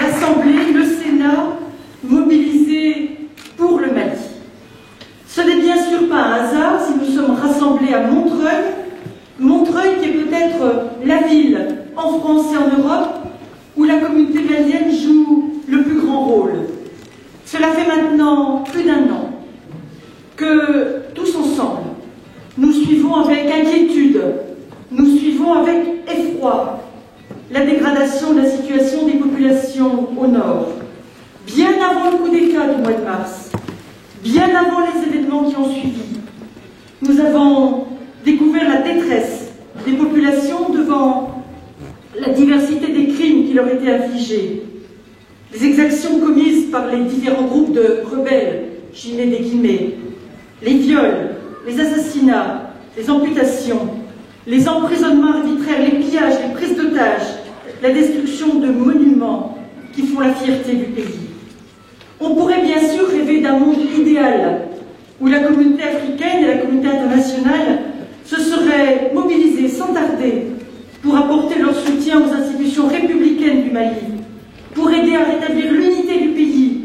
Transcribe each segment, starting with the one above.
l'Assemblée, le Sénat, mobilisés pour le Mali. Ce n'est bien sûr pas un hasard si nous sommes rassemblés à Montreuil, Montreuil qui est peut-être la ville en France et en Europe où la communauté malienne joue le plus grand rôle. Cela fait maintenant plus d'un an que tous ensemble, nous suivons avec inquiétude, nous suivons avec effroi la dégradation de la situation des populations au nord. Bien avant le coup d'État du mois de mars, bien avant les événements qui ont suivi, nous avons découvert la détresse des populations devant la diversité des crimes qui leur étaient infligés, les exactions commises par les différents groupes de rebelles, j'y mets des guillemets, les viols, les assassinats, les amputations, les emprisonnements arbitraires, les pillages, les prises d'otages, la destruction de monuments qui font la fierté du pays. On pourrait bien sûr rêver d'un monde idéal où la communauté africaine et la communauté internationale se seraient mobilisées sans tarder pour apporter leur soutien aux institutions républicaines du Mali, pour aider à rétablir l'unité du pays,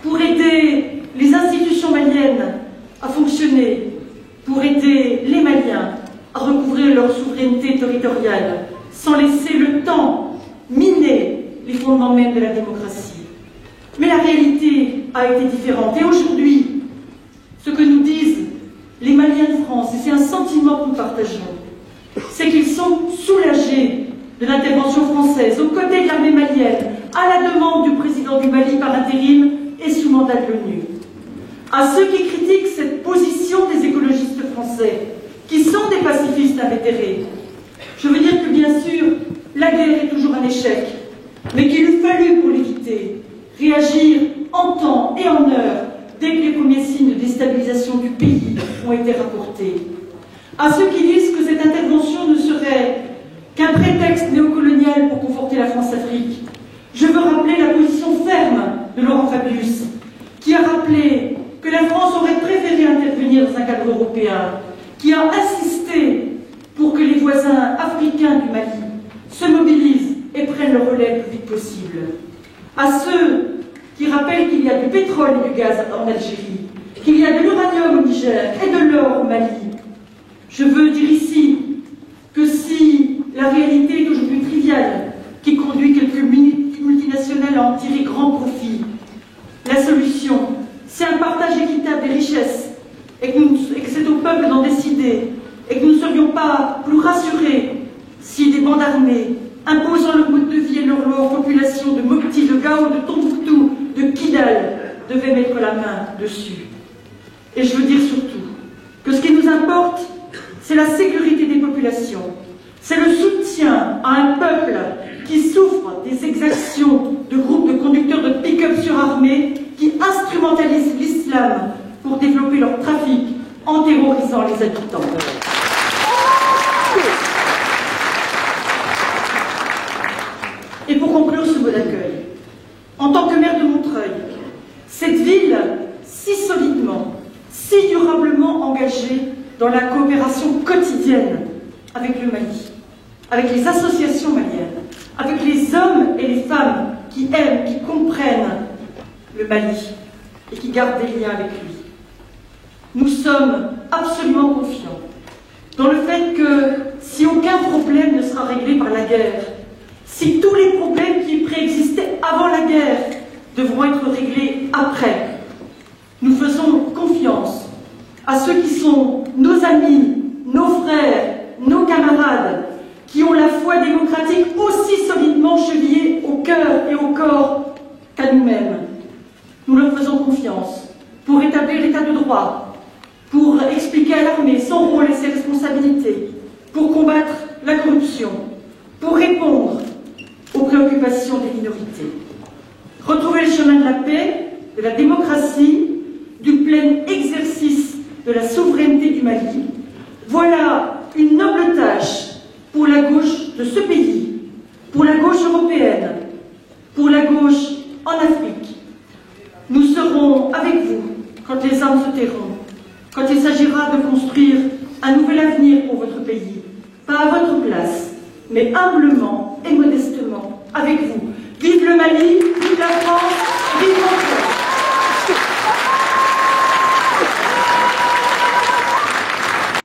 pour aider les institutions maliennes à fonctionner, pour aider les Maliens à recouvrir leur souveraineté territoriale, sans laisser le temps miner les fondements même de la démocratie. Mais la réalité a été différente. Et aujourd'hui, ce que nous disent les Maliens de France, et c'est un sentiment que nous partageons, c'est qu'ils sont soulagés de l'intervention française aux côtés de l'armée malienne, à la demande du président du Mali par intérim et sous mandat de l'ONU. À ceux qui critiquent cette position des écologistes français, qui sont des pacifistes invétérés, je veux dire que bien sûr, la guerre est toujours un échec, mais qu'il eût fallu, pour l'éviter, réagir en temps et en heure dès que les premiers signes de déstabilisation du pays ont été rapportés. À ceux qui disent que cette intervention ne serait qu'un prétexte néocolonial pour conforter la France-Afrique, je veux rappeler la position ferme de Laurent Fabius, qui a rappelé que la France aurait préféré intervenir dans un cadre européen, qui a insisté pour que les voisins africains du Mali se mobilisent et prennent le relais le plus vite possible. À ceux qui rappellent qu'il y a du pétrole et du gaz en Algérie, qu'il y a de l'uranium au Niger et de l'or au Mali, je veux dire ici que si la réalité est aujourd'hui triviale, qui conduit quelques multinationales à en tirer grand profit, la solution, c'est un partage équitable des richesses et que c'est au peuple d'en décider et que nous ne serions pas plus rassurés si des bandes armées imposant leur mode de vie et leur loi aux populations de Mopti, de Gao, de Tombouctou, de Kidal devaient mettre la main dessus. Et je veux dire surtout que ce qui nous importe, c'est la sécurité des populations, c'est le soutien à un peuple qui souffre des exactions de groupes de conducteurs de pick-up surarmés qui instrumentalisent l'islam pour développer leur trafic en terrorisant les habitants. Et pour conclure ce mot d'accueil, en tant que maire de Montreuil, cette ville si solidement, si durablement engagée dans la coopération quotidienne avec le Mali, avec les associations maliennes, avec les hommes et les femmes qui aiment, qui comprennent le Mali et qui gardent des liens avec lui. Nous sommes absolument confiants dans le fait que si aucun problème ne sera réglé par la guerre, si tous les problèmes qui préexistaient avant la guerre devront être réglés après, nous faisons confiance à ceux qui sont nos amis, nos frères, nos camarades, qui ont la foi démocratique aussi solidement chevillée au cœur et au corps qu'à nous-mêmes. Nous leur faisons confiance pour établir l'état de droit, pour expliquer à l'armée son rôle et ses responsabilités, pour combattre la corruption, pour répondre aux préoccupations des minorités. Retrouver le chemin de la paix, de la démocratie, du plein exercice de la souveraineté du Mali, voilà une noble tâche pour la gauche de ce pays, pour la gauche européenne, pour la gauche en Afrique, Nous serons avec vous quand les âmes se tairont, quand il s'agira de construire un nouvel avenir pour votre pays, pas à votre place, mais humblement et modestement avec vous. Vive le Mali, vive la France, vive Montreuil.